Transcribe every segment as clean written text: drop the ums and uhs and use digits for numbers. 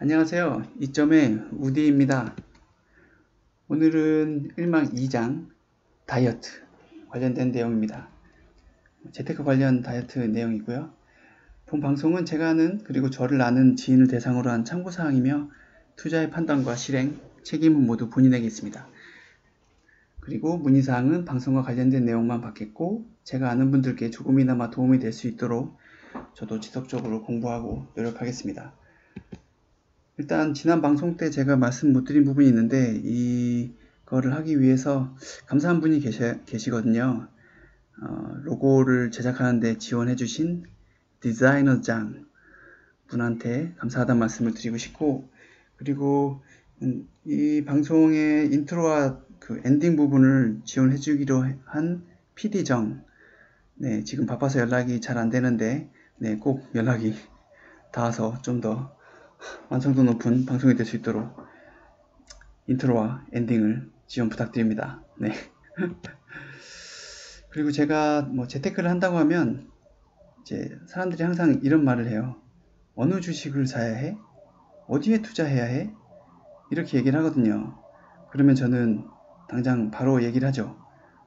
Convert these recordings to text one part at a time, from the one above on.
안녕하세요. 이점의 우디입니다. 오늘은 1막 2장 다이어트 관련된 내용입니다. 재테크 관련 다이어트 내용이고요. 본 방송은 제가 아는 그리고 저를 아는 지인을 대상으로 한 참고사항이며 투자의 판단과 실행, 책임은 모두 본인에게 있습니다. 그리고 문의사항은 방송과 관련된 내용만 받겠고 제가 아는 분들께 조금이나마 도움이 될 수 있도록 저도 지속적으로 공부하고 노력하겠습니다. 일단 지난 방송 때 제가 말씀 못 드린 부분이 있는데 이거를 하기 위해서 감사한 분이 계시거든요. 로고를 제작하는데 지원해 주신 디자이너장 분한테 감사하다는 말씀을 드리고 싶고, 그리고 이 방송의 인트로와 그 엔딩 부분을 지원해 주기로 한 PD정, 네, 지금 바빠서 연락이 잘 안 되는데 꼭 연락이 닿아서 좀 더 완성도 높은 방송이 될 수 있도록 인트로와 엔딩을 지원 부탁드립니다. 네. 그리고 제가 재테크를 한다고 하면 이제 사람들이 항상 이런 말을 해요. 어느 주식을 사야 해? 어디에 투자해야 해? 이렇게 얘기를 하거든요. 그러면 저는 당장 바로 얘기를 하죠.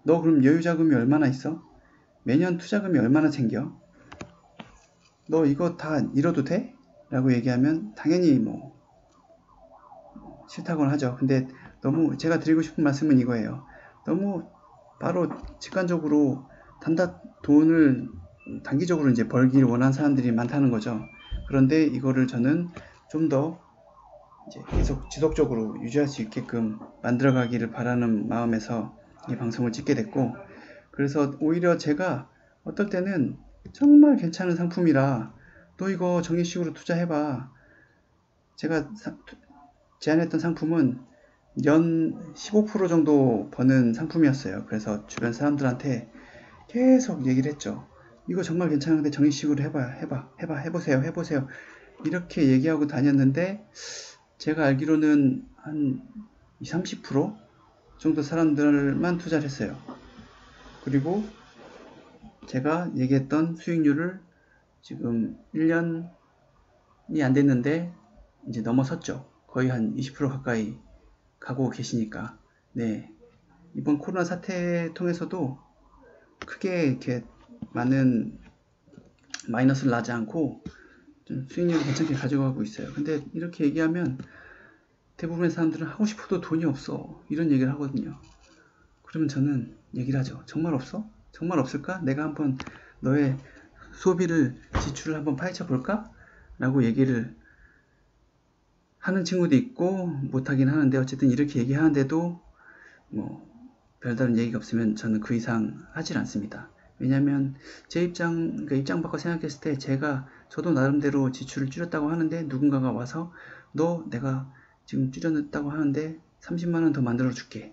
너 그럼 여유 자금이 얼마나 있어? 매년 투자금이 얼마나 생겨? 너 이거 다 잃어도 돼? 라고 얘기하면 당연히 싫다고는 하죠. 근데 너무 제가 드리고 싶은 말씀은 이거예요. 너무 바로 직관적으로 돈을 단기적으로 이제 벌기를 원하는 사람들이 많다는 거죠. 그런데 이거를 저는 좀 더 이제 계속 지속적으로 유지할 수 있게끔 만들어가기를 바라는 마음에서 이 방송을 찍게 됐고, 그래서 오히려 제가 어떨 때는 정말 괜찮은 상품이라 너 이거 정기식으로 투자해봐. 제가 제안했던 상품은 연 15% 정도 버는 상품이었어요. 그래서 주변 사람들한테 계속 얘기를 했죠. 이거 정말 괜찮은데 정기식으로 해보세요. 이렇게 얘기하고 다녔는데 제가 알기로는 한 20, 30% 정도 사람들만 투자를 했어요. 그리고 제가 얘기했던 수익률을 지금 1년이 안 됐는데 이제 넘어섰죠. 거의 한 20% 가까이 가고 계시니까. 네. 이번 코로나 사태 통해서도 크게 이렇게 많은 마이너스를 나지 않고 좀 수익률을 괜찮게 가져가고 있어요. 근데 이렇게 얘기하면 대부분의 사람들은 하고 싶어도 돈이 없어. 이런 얘기를 하거든요. 그러면 저는 얘기를 하죠. 정말 없어? 정말 없을까? 내가 한번 너의 지출을 한번 파헤쳐 볼까? 라고 얘기를 하는 친구도 있고 못하긴 하는데, 어쨌든 이렇게 얘기하는데도 별다른 얘기가 없으면 저는 그 이상 하질 않습니다. 왜냐면 제 입장 밖을 생각했을 때 저도 나름대로 지출을 줄였다고 하는데 누군가가 와서 너 내가 지금 줄여냈다고 하는데 30만원 더 만들어 줄게,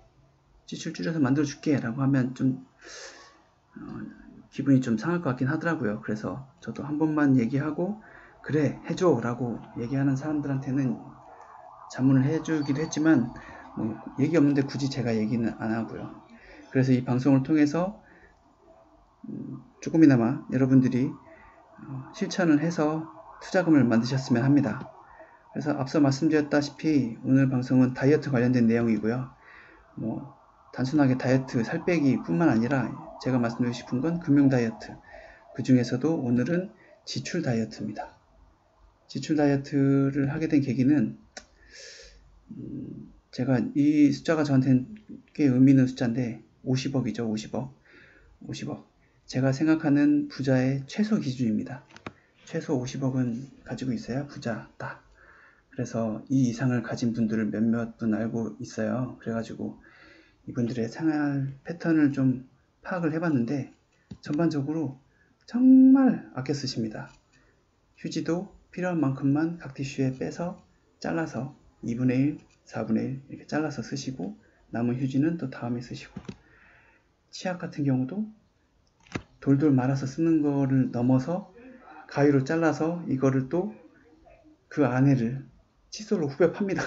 지출 줄여서 만들어 줄게 라고 하면 좀 기분이 좀 상할 것 같긴 하더라고요. 그래서 저도 한 번만 얘기하고 그래 해줘 라고 얘기하는 사람들한테는 자문을 해주기도 했지만 얘기 없는데 굳이 제가 얘기는 안 하고요. 그래서 이 방송을 통해서 조금이나마 여러분들이 실천을 해서 투자금을 만드셨으면 합니다. 그래서 앞서 말씀드렸다시피 오늘 방송은 다이어트 관련된 내용이고요. 단순하게 다이어트, 살 빼기 뿐만 아니라 제가 말씀드리고 싶은 건 금융 다이어트, 그 중에서도 오늘은 지출 다이어트입니다. 지출 다이어트를 하게 된 계기는 제가 이 숫자가 저한테는 꽤 의미 있는 숫자인데 50억이죠. 50억. 제가 생각하는 부자의 최소 기준입니다. 최소 50억은 가지고 있어야 부자다. 그래서 이 이상을 가진 분들을 몇몇 분 알고 있어요. 그래가지고 이분들의 생활 패턴을 좀 파악을 해봤는데 전반적으로 정말 아껴 쓰십니다. 휴지도 필요한 만큼만 각 티슈에 빼서 잘라서 2분의 1, 4분의 1 이렇게 잘라서 쓰시고 남은 휴지는 또 다음에 쓰시고, 치약 같은 경우도 돌돌 말아서 쓰는 거를 넘어서 가위로 잘라서 이거를 또 그 안에를 칫솔로 후벼 팝니다.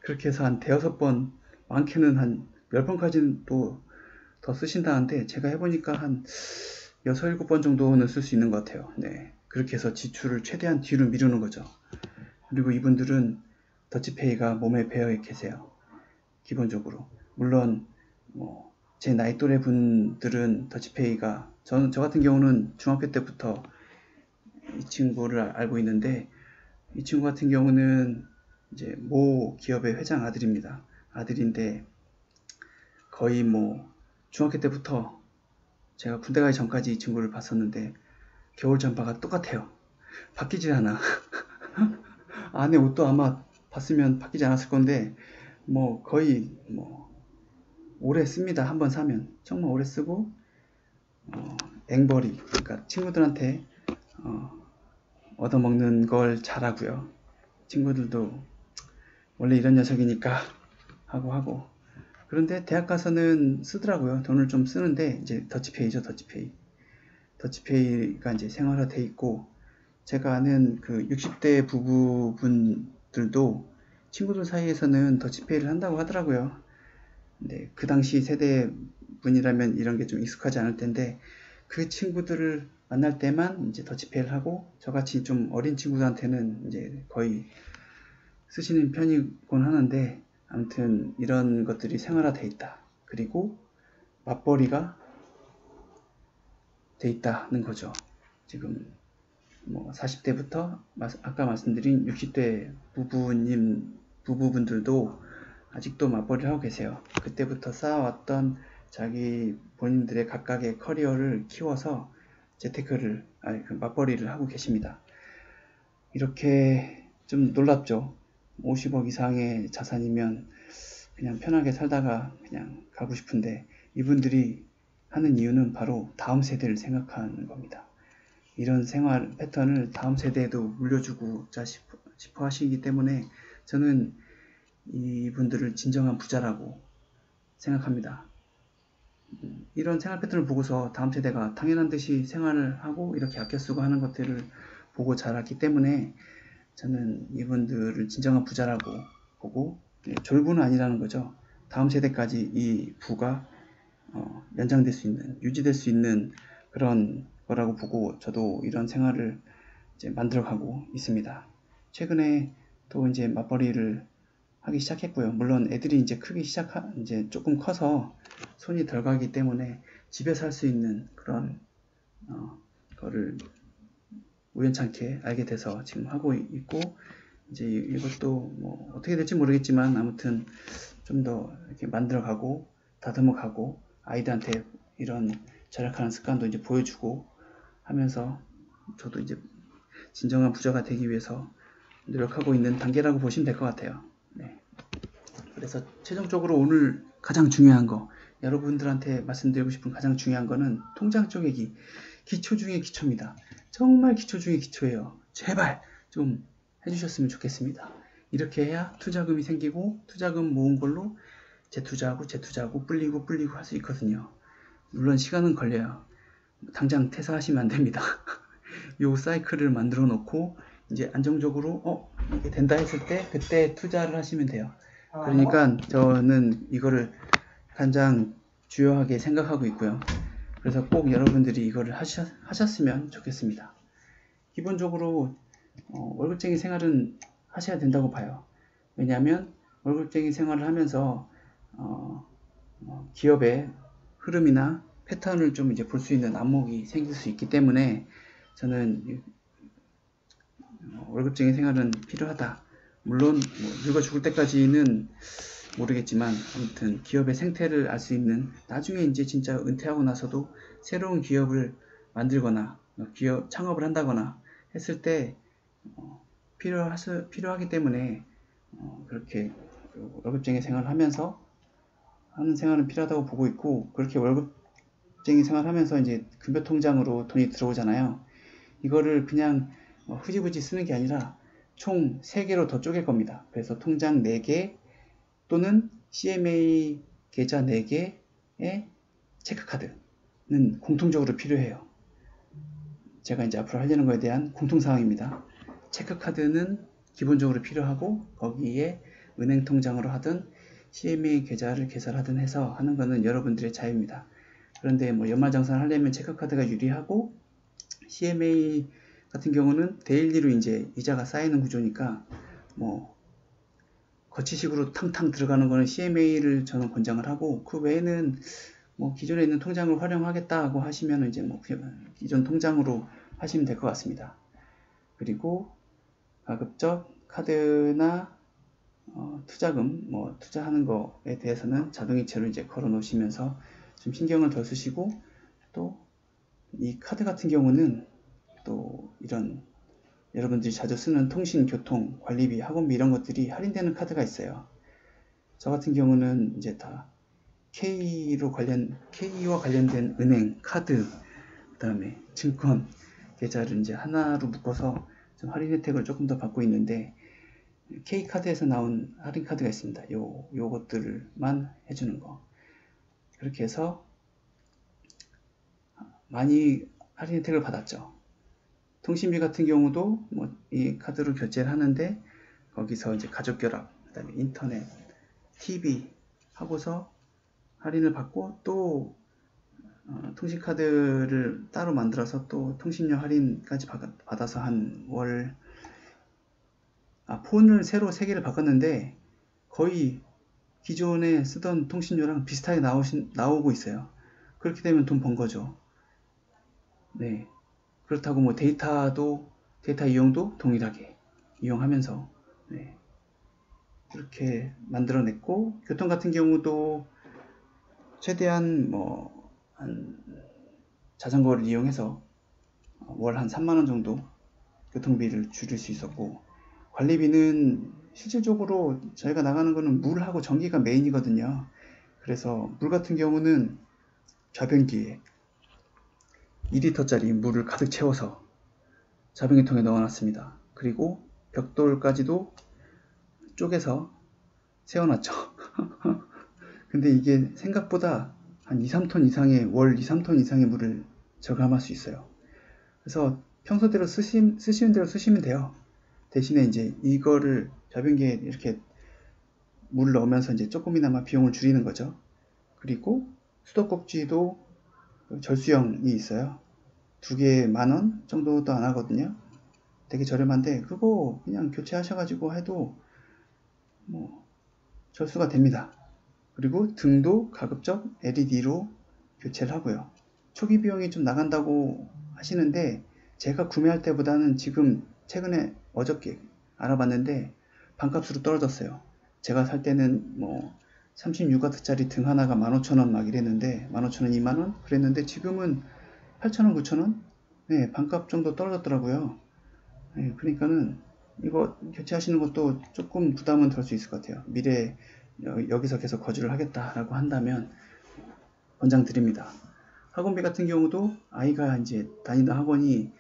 그렇게 해서 한 대여섯 번, 많게는 한 10번까지는 또 더 쓰신다는데 제가 해보니까 한 6, 7번 정도는 쓸 수 있는 것 같아요. 네. 그렇게 해서 지출을 최대한 뒤로 미루는 거죠. 그리고 이분들은 더치페이가 몸에 배어 계세요. 기본적으로. 물론 제 나이 또래 분들은 더치페이가 저 같은 경우는 중학교 때부터 이 친구를 알고 있는데, 이 친구 같은 경우는 이제 모 기업의 회장 아들입니다. 아들인데 거의 중학교 때부터 제가 군대 가기 전까지 이 친구를 봤었는데 겨울 잠바가 똑같아요. 바뀌질 않아. 안에 옷도 아마 봤으면 바뀌지 않았을 건데 거의 오래 씁니다. 한번 사면 정말 오래 쓰고, 앵벌이, 그러니까 친구들한테 얻어먹는 걸 잘하고요. 친구들도 원래 이런 녀석이니까 하고 그런데 대학 가서는 쓰더라고요. 돈을 좀 쓰는데 이제 더치페이죠. 더치페이가 이제 생활화돼 있고, 제가 아는 그 60대 부부분들도 친구들 사이에서는 더치페이를 한다고 하더라고요. 근데 그 당시 세대 분이라면 이런 게 좀 익숙하지 않을 텐데, 그 친구들을 만날 때만 이제 더치페이를 하고, 저같이 좀 어린 친구들한테는 이제 거의 쓰시는 편이곤 하는데, 아무튼 이런 것들이 생활화돼 있다. 그리고 맞벌이가 돼 있다는 거죠. 지금 40대부터 아까 말씀드린 60대 부부분들도 아직도 맞벌이를 하고 계세요. 그때부터 쌓아왔던 자기 본인들의 각각의 커리어를 키워서 맞벌이를 하고 계십니다. 이렇게 좀 놀랍죠. 50억 이상의 자산이면 그냥 편하게 살다가 그냥 가고 싶은데, 이분들이 하는 이유는 바로 다음 세대를 생각하는 겁니다. 이런 생활 패턴을 다음 세대에도 물려주고자 싶어 하시기 때문에 저는 이분들을 진정한 부자라고 생각합니다. 이런 생활 패턴을 보고서 다음 세대가 당연한 듯이 생활을 하고 이렇게 아껴 쓰고 하는 것들을 보고 자랐기 때문에 저는 이분들을 진정한 부자라고 보고, 졸부는 아니라는 거죠. 다음 세대까지 이 부가 연장될 수 있는, 유지될 수 있는 그런 거라고 보고 저도 이런 생활을 이제 만들어가고 있습니다. 최근에 또 이제 맞벌이를 하기 시작했고요. 물론 애들이 이제 이제 조금 커서 손이 덜 가기 때문에 집에서 할 수 있는 그런 거를 우연찮게 알게 돼서 지금 하고 있고, 이제 이것도 어떻게 될지 모르겠지만 아무튼 좀 더 이렇게 만들어가고 다듬어가고, 아이들한테 이런 절약하는 습관도 이제 보여주고 하면서 저도 이제 진정한 부자가 되기 위해서 노력하고 있는 단계라고 보시면 될 것 같아요. 네. 그래서 최종적으로 오늘 가장 중요한 거, 여러분들한테 말씀드리고 싶은 가장 중요한 거는 통장 쪼개기, 기초 중에 기초입니다. 정말 기초 중에 기초예요. 제발 좀 해주셨으면 좋겠습니다. 이렇게 해야 투자금이 생기고, 투자금 모은 걸로 재투자하고 불리고 할 수 있거든요. 물론 시간은 걸려요. 당장 퇴사하시면 안 됩니다. 요 사이클을 만들어 놓고 이제 안정적으로 이게 된다 했을 때 그때 투자를 하시면 돼요. 그러니까 저는 이거를 가장 주요하게 생각하고 있고요. 그래서 꼭 여러분들이 이거를 하셨으면 좋겠습니다. 기본적으로 월급쟁이 생활은 하셔야 된다고 봐요. 왜냐하면 월급쟁이 생활을 하면서 기업의 흐름이나 패턴을 좀 이제 볼 수 있는 안목이 생길 수 있기 때문에 저는 월급쟁이 생활은 필요하다. 물론 늙어 죽을 때까지는 모르겠지만 아무튼 기업의 생태를 알 수 있는, 나중에 이제 진짜 은퇴하고 나서도 새로운 기업을 만들거나 기업 창업을 한다거나 했을 때 필요하기 때문에 그렇게 월급쟁이 생활을 하면서 하는 생활은 필요하다고 보고 있고, 그렇게 월급쟁이 생활하면서 이제 금표통장으로 돈이 들어오잖아요. 이거를 그냥 흐지부지 쓰는 게 아니라 총 3개로 더 쪼갤 겁니다. 그래서 통장 4개 또는 CMA 계좌 4개의 체크카드는 공통적으로 필요해요. 제가 이제 앞으로 하려는 거에 대한 공통사항입니다. 체크카드는 기본적으로 필요하고, 거기에 은행 통장으로 하든 CMA 계좌를 개설하든 해서 하는 거는 여러분들의 자유입니다. 그런데 연말정산을 하려면 체크카드가 유리하고, CMA 같은 경우는 데일리로 이제 이자가 쌓이는 구조니까 뭐 거치식으로 탕탕 들어가는 거는 CMA를 저는 권장을 하고, 그 외에는 뭐 기존에 있는 통장을 활용하겠다고 하시면 이제 뭐 기존 통장으로 하시면 될 것 같습니다. 그리고 가급적 카드나 투자금, 뭐 투자하는 거에 대해서는 자동이체로 이제 걸어 놓으시면서 좀 신경을 더 쓰시고, 또 이 카드 같은 경우는 또 이런 여러분들이 자주 쓰는 통신, 교통, 관리비, 학원비 이런 것들이 할인되는 카드가 있어요. 저 같은 경우는 이제 다 K와 관련된 은행, 카드, 그 다음에 증권 계좌를 이제 하나로 묶어서 좀 할인 혜택을 조금 더 받고 있는데, K카드에서 나온 할인 카드가 있습니다. 요것들만 해주는 거. 그렇게 해서 많이 할인 혜택을 받았죠. 통신비 같은 경우도 뭐 이 카드로 결제를 하는데, 거기서 이제 가족 결합, 그 다음에 인터넷, TV 하고서 할인을 받고, 또 통신카드를 따로 만들어서 또 통신료 할인까지 받아서 폰을 새로 3개를 바꿨는데 거의 기존에 쓰던 통신료랑 비슷하게 나오고 있어요. 그렇게 되면 돈 번 거죠. 네. 그렇다고 뭐 데이터 이용도 동일하게 이용하면서, 네, 그렇게 만들어냈고, 교통 같은 경우도 최대한 자전거를 이용해서 월 한 3만원 정도 교통비를 줄일 수 있었고, 관리비는 실질적으로 저희가 나가는 거는 물하고 전기가 메인이거든요. 그래서 물 같은 경우는 좌변기에 2리터짜리 물을 가득 채워서 자변기통에 넣어놨습니다. 그리고 벽돌까지도 쪼개서 세워놨죠. 근데 이게 생각보다 한 2-3톤 이상의 월 2-3톤 이상의 물을 절감할 수 있어요. 그래서 평소대로 쓰시는 대로 쓰시면 돼요. 대신에 이제 이거를 좌변기에 이렇게 물을 넣으면서 이제 조금이나마 비용을 줄이는 거죠. 그리고 수도꼭지도 절수형이 있어요. 2개에 10,000원 정도도 안 하거든요. 되게 저렴한데 그거 그냥 교체하셔가지고 해도 뭐 절수가 됩니다. 그리고 등도 가급적 LED로 교체를 하고요. 초기 비용이 좀 나간다고 하시는데, 제가 구매할 때보다는 지금 최근에 어저께 알아봤는데 반값으로 떨어졌어요. 제가 살 때는 뭐 36W짜리 등 하나가 15,000원 막 이랬는데, 15,000원, 20,000원 그랬는데 지금은 8,000원, 9,000원? 네, 반값 정도 떨어졌더라고요. 네, 그러니까는 이거 교체하시는 것도 조금 부담은 덜 수 있을 것 같아요. 미래에 여기서 계속 거주를 하겠다라고 한다면 권장드립니다. 학원비 같은 경우도 아이가 이제 다니던 학원이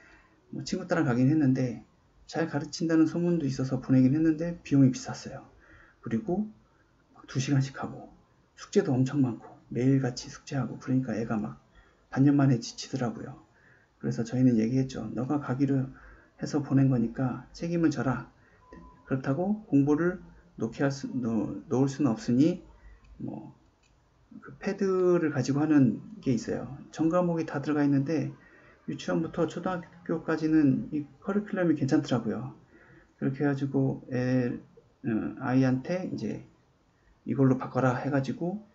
뭐 친구 따라 가긴 했는데 잘 가르친다는 소문도 있어서 보내긴 했는데 비용이 비쌌어요. 그리고 막 2시간씩 하고 숙제도 엄청 많고 매일같이 숙제하고, 그러니까 애가 막 반년 만에 지치더라고요. 그래서 저희는 얘기했죠. 너가 가기로 해서 보낸 거니까 책임을 져라. 그렇다고 공부를 놓을 수는 없으니 그 패드를 가지고 하는 게 있어요. 전 과목이 다 들어가 있는데 유치원부터 초등학교까지는 이 커리큘럼이 괜찮더라고요. 그렇게 해가지고 아이한테 이제 이걸로 바꿔라 해가지고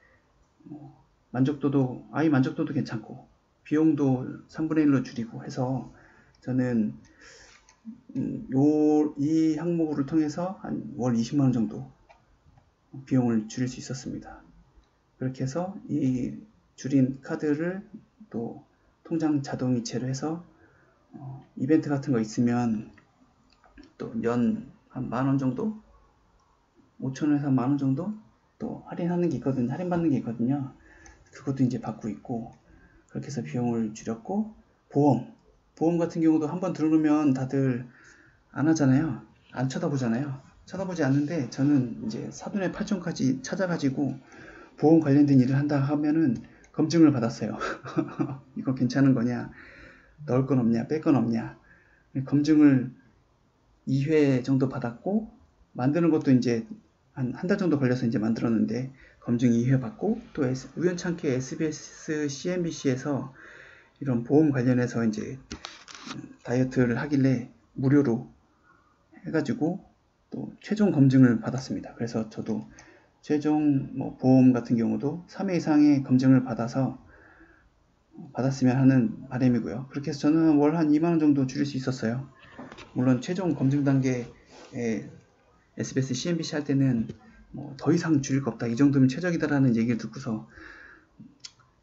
아이 만족도도 괜찮고 비용도 3분의 1로 줄이고 해서, 저는 이 항목을 통해서 한 월 20만원 정도 비용을 줄일 수 있었습니다. 그렇게 해서 이 줄인 카드를 또 통장 자동이체로 해서 이벤트 같은 거 있으면 또 연 한 10,000원 정도? 5,000원에서 10,000원 정도? 또 할인받는 게 있거든요. 그것도 이제 받고 있고, 그렇게 해서 비용을 줄였고, 보험 같은 경우도 한번 들어놓으면 다들 안 하잖아요. 안 쳐다보잖아요. 쳐다보지 않는데 저는 이제 사돈의 8촌까지 찾아가지고 보험 관련된 일을 한다 하면은 검증을 받았어요. 이거 괜찮은 거냐, 넣을 건 없냐, 뺄 건 없냐, 검증을 2회 정도 받았고, 만드는 것도 이제 한 달 정도 걸려서 이제 만들었는데 검증 2회 받고, 또 우연찮게 SBS, CNBC에서 이런 보험 관련해서 이제 다이어트를 하길래 무료로 해가지고 또 최종 검증을 받았습니다. 그래서 저도 최종 뭐 보험 같은 경우도 3회 이상의 검증을 받았으면 하는 바람이고요. 그렇게 해서 저는 월 한 2만원 정도 줄일 수 있었어요. 물론 최종 검증 단계에 SBS CNBC 할 때는 뭐 더 이상 줄일 거 없다, 이 정도면 최적이다라는 얘기를 듣고서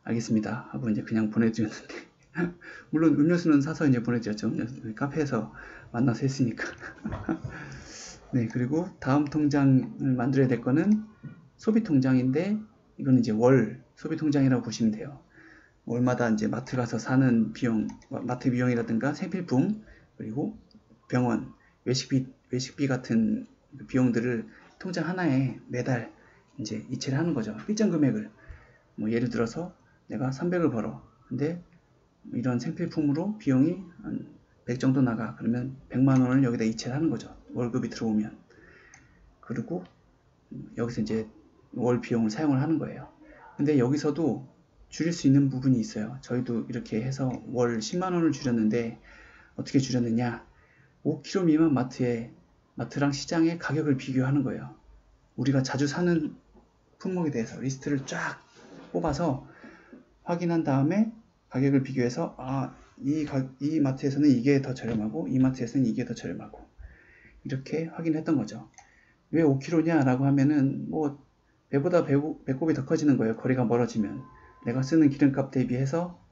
알겠습니다 하고 이제 그냥 보내드렸는데 물론 음료수는 사서 이제 보내드렸죠. 음료수 카페에서 만나서 했으니까. 네, 그리고 다음 통장을 만들어야 될 거는 소비 통장인데, 이거는 이제 월 소비 통장이라고 보시면 돼요. 월마다 이제 마트 가서 사는 비용, 마트 비용이라든가 생필품, 그리고 병원, 외식비 같은 비용들을 통장 하나에 매달 이제 이체를 하는 거죠. 일정 금액을. 뭐 예를 들어서 내가 300을 벌어. 근데 이런 생필품으로 비용이 한 100 정도 나가. 그러면 100만 원을 여기다 이체를 하는 거죠. 월급이 들어오면. 그리고 여기서 이제 월 비용을 사용을 하는 거예요. 근데 여기서도 줄일 수 있는 부분이 있어요. 저희도 이렇게 해서 월 10만 원을 줄였는데, 어떻게 줄였느냐? 5km 미만 마트랑 시장의 가격을 비교하는 거예요. 우리가 자주 사는 품목에 대해서 리스트를 쫙 뽑아서 확인한 다음에 가격을 비교해서, 이 마트에서는 이게 더 저렴하고 이 마트에서는 이게 더 저렴하고, 이렇게 확인했던 거죠. 왜 5km냐 라고 하면은 뭐 배보다 배꼽이 더 커지는 거예요. 거리가 멀어지면 내가 쓰는 기름값 대비해서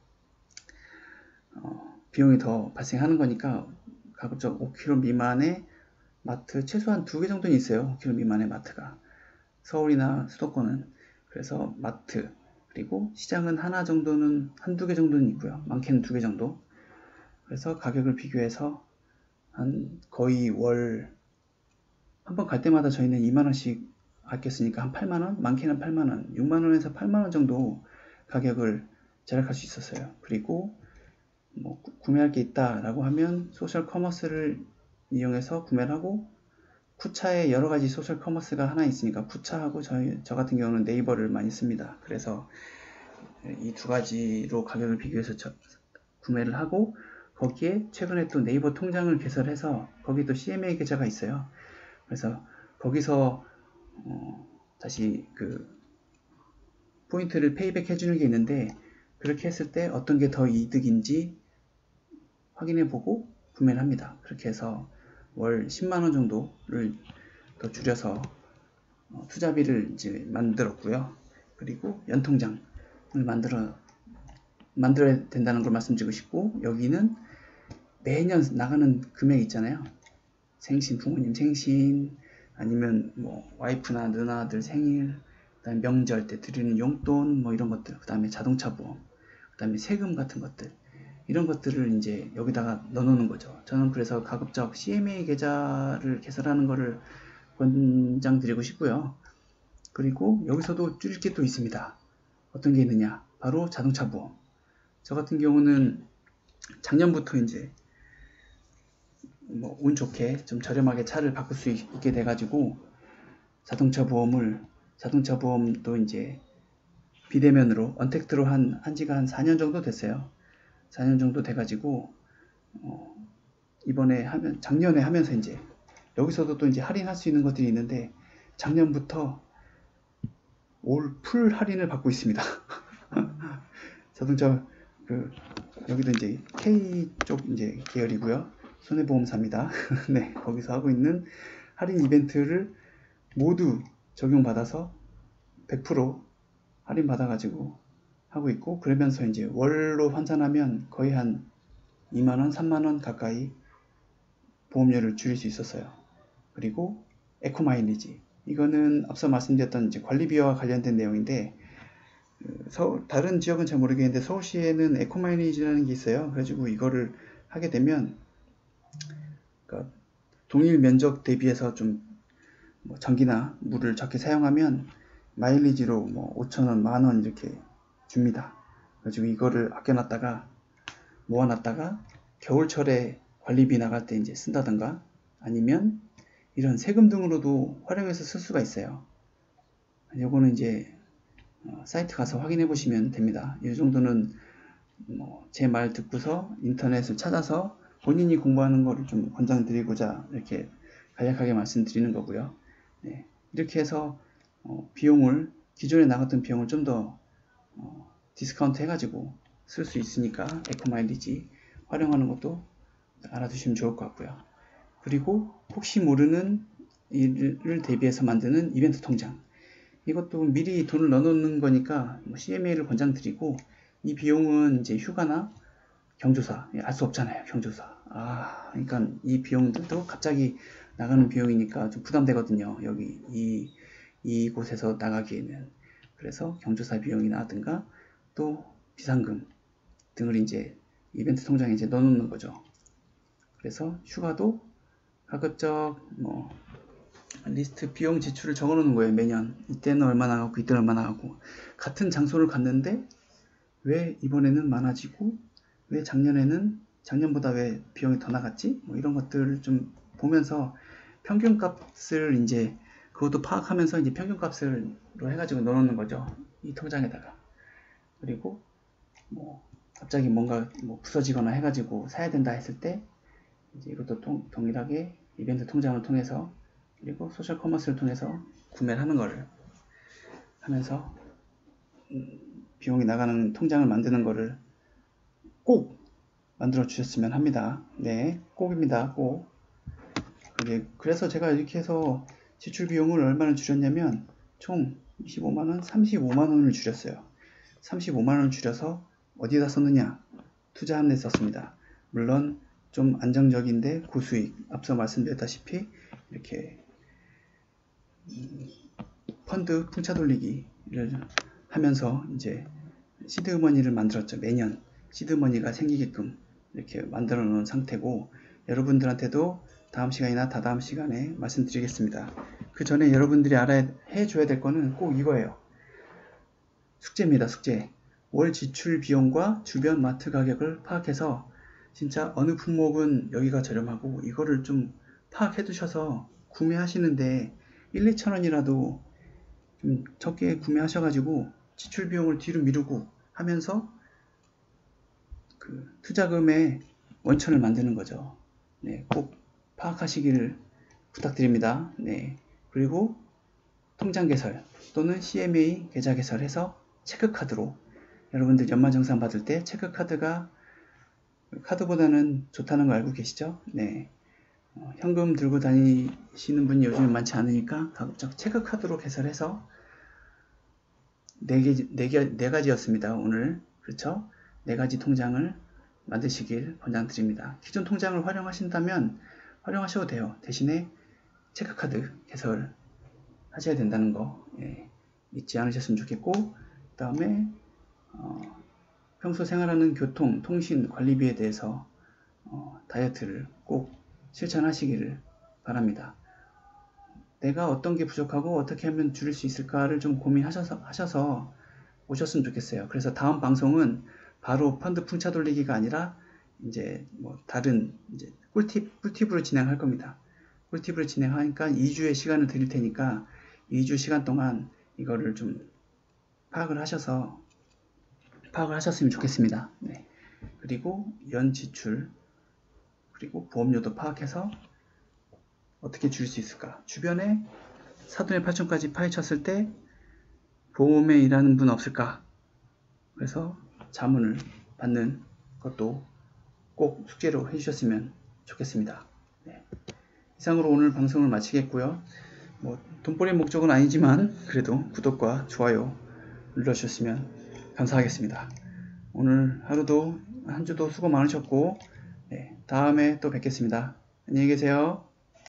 비용이 더 발생하는 거니까 가급적 5km 미만의 마트 최소한 2개 정도는 있어요. 5km 미만의 마트가 서울이나 수도권은. 그래서 마트, 그리고 시장은 하나 정도는, 한두 개 정도는 있고요. 많게는 2개 정도. 그래서 가격을 비교해서 한 거의 월 한 번 갈 때마다 저희는 2만원씩 아꼈으니까 한 8만원? 많게는 8만원, 6만원에서 8만원 정도 가격을 절약할 수 있었어요. 그리고 뭐 구매할 게 있다 라고 하면 소셜 커머스를 이용해서 구매를 하고, 쿠차에 여러 가지 소셜 커머스가 하나 있으니까 쿠차하고 저 같은 경우는 네이버를 많이 씁니다. 그래서 이 두 가지로 가격을 비교해서 구매를 하고, 거기에 최근에 또 네이버 통장을 개설해서 거기 또 CMA 계좌가 있어요. 그래서 거기서 다시 그 포인트를 페이백 해주는 게 있는데, 그렇게 했을 때 어떤 게 더 이득인지 확인해보고 구매를 합니다. 그렇게 해서 월 10만원 정도를 더 줄여서 투자비를 이제 만들었고요. 그리고 연통장을 만들어야 된다는 걸 말씀드리고 싶고, 여기는 매년 나가는 금액 있잖아요. 생신, 부모님 생신, 아니면 뭐 와이프나 누나들 생일, 그다음에 명절 때 드리는 용돈, 뭐 이런 것들, 그다음에 자동차 보험, 그다음에 세금 같은 것들, 이런 것들을 이제 여기다가 넣어놓는 거죠. 저는 그래서 가급적 CMA 계좌를 개설하는 거를 권장드리고 싶고요. 그리고 여기서도 줄일 게 또 있습니다. 어떤 게 있느냐? 바로 자동차 보험. 저 같은 경우는 작년부터 이제 뭐 운 좋게 좀 저렴하게 차를 바꿀 수 있게 돼가지고 자동차 보험도 이제 비대면으로 언택트로 한 지가 한 4년 정도 됐어요. 4년 정도 돼가지고 이번에 작년에 하면서 이제 여기서도 또 이제 할인할 수 있는 것들이 있는데, 작년부터 올 풀 할인을 받고 있습니다. 자동차 여기도 이제 K 쪽 이제 계열이고요. 손해보험사입니다. 네, 거기서 하고 있는 할인 이벤트를 모두 적용받아서 100% 할인 받아가지고 하고 있고, 그러면서 이제 월로 환산하면 거의 한 2만원, 3만원 가까이 보험료를 줄일 수 있었어요. 그리고 에코마일리지, 이거는 앞서 말씀드렸던 이제 관리비와 관련된 내용인데, 다른 지역은 잘 모르겠는데 서울시에는 에코마일리지라는 게 있어요. 그래가지고 이거를 하게 되면 그러니까 동일 면적 대비해서 좀 뭐 전기나 물을 적게 사용하면 마일리지로 뭐 5,000원, 만원 이렇게 줍니다. 그래가지고 이거를 아껴놨다가 모아놨다가 겨울철에 관리비 나갈 때 이제 쓴다던가, 아니면 이런 세금 등으로도 활용해서 쓸 수가 있어요. 요거는 이제 사이트 가서 확인해 보시면 됩니다. 이 정도는 뭐 제 말 듣고서 인터넷을 찾아서 본인이 공부하는 거를 좀 권장드리고자 이렇게 간략하게 말씀드리는 거고요. 네, 이렇게 해서 비용을 기존에 나갔던 비용을 좀 더 디스카운트 해가지고 쓸 수 있으니까 에코마일리지 활용하는 것도 알아두시면 좋을 것 같고요. 그리고 혹시 모르는 일을 대비해서 만드는 이벤트 통장, 이것도 미리 돈을 넣어놓는 거니까 CMA를 권장드리고, 이 비용은 이제 휴가나 경조사, 알 수 없잖아요. 경조사. 그러니까 이 비용들도 갑자기 나가는 비용이니까 좀 부담되거든요. 여기 이곳에서 나가기에는. 그래서 경조사 비용이라든가 또 비상금 등을 이제 이벤트 통장에 이제 넣어놓는 거죠. 그래서 휴가도 가급적 리스트 비용 지출을 적어놓는 거예요. 매년 이때는 얼마 나가고 이때는 얼마 나가고, 같은 장소를 갔는데 왜 이번에는 많아지고 왜 작년보다 왜 비용이 더 나갔지? 이런 것들을 좀 보면서 평균값을 이제 그것도 파악하면서 이제 평균값으로 해가지고 넣어놓는 거죠. 이 통장에다가. 그리고 갑자기 뭔가 부서지거나 해가지고 사야 된다 했을 때 이제 이것도 동일하게 이벤트 통장을 통해서, 그리고 소셜 커머스를 통해서 구매를 하는 거를 하면서 비용이 나가는 통장을 만드는 거를 꼭 만들어 주셨으면 합니다. 네, 꼭입니다. 꼭. 그래서 제가 이렇게 해서 지출 비용을 얼마나 줄였냐면 총 25만원, 35만원을 줄였어요. 35만원을 줄여서 어디다 썼느냐? 투자하는 데 썼습니다. 물론 좀 안정적인데 고수익, 앞서 말씀드렸다시피 이렇게 펀드 풍차 돌리기를 하면서 이제 시드머니를 만들었죠. 매년 시드머니가 생기게끔 이렇게 만들어 놓은 상태고, 여러분들한테도 다음 시간이나 다다음 시간에 말씀드리겠습니다. 그 전에 여러분들이 해줘야 될 거는 꼭 이거예요. 숙제입니다. 숙제. 월 지출 비용과 주변 마트 가격을 파악해서 진짜 어느 품목은 여기가 저렴하고 이거를 좀 파악해 두셔서 구매하시는데 1, 2천원이라도 좀 적게 구매하셔가지고 지출 비용을 뒤로 미루고 하면서 그 투자금의 원천을 만드는 거죠. 네, 꼭 파악하시기를 부탁드립니다. 네, 그리고 통장 개설 또는 CMA 계좌 개설해서 체크카드로, 여러분들 연말정산 받을 때 체크카드가 카드보다는 좋다는 거 알고 계시죠? 네, 현금 들고 다니시는 분이 요즘 많지 않으니까 가급적 체크카드로 개설해서 네 가지였습니다. 오늘. 그렇죠? 4가지 통장을 만드시길 권장드립니다. 기존 통장을 활용하신다면 활용하셔도 돼요. 대신에 체크카드 개설 하셔야 된다는 거 잊지 않으셨으면 좋겠고, 그 다음에 평소 생활하는 교통, 통신, 관리비에 대해서 다이어트를 꼭 실천하시기를 바랍니다. 내가 어떤 게 부족하고 어떻게 하면 줄일 수 있을까를 좀 고민하셔서 오셨으면 좋겠어요. 그래서 다음 방송은 바로 펀드 풍차 돌리기가 아니라 이제 다른 이제 꿀팁으로 진행할 겁니다. 꿀팁으로 진행하니까 2주의 시간을 드릴 테니까 2주 시간 동안 이거를 좀 파악을 하셨으면 좋겠습니다. 네. 그리고 연 지출, 그리고 보험료도 파악해서 어떻게 줄일 수 있을까? 주변에 사돈의 8촌까지 파헤쳤을 때 보험에 일하는 분 없을까? 그래서 자문을 받는 것도 꼭 숙제로 해주셨으면 좋겠습니다. 네. 이상으로 오늘 방송을 마치겠고요. 돈벌이 목적은 아니지만 그래도 구독과 좋아요 눌러주셨으면 감사하겠습니다. 오늘 하루도 한 주도 수고 많으셨고, 다음에 또 뵙겠습니다. 안녕히 계세요.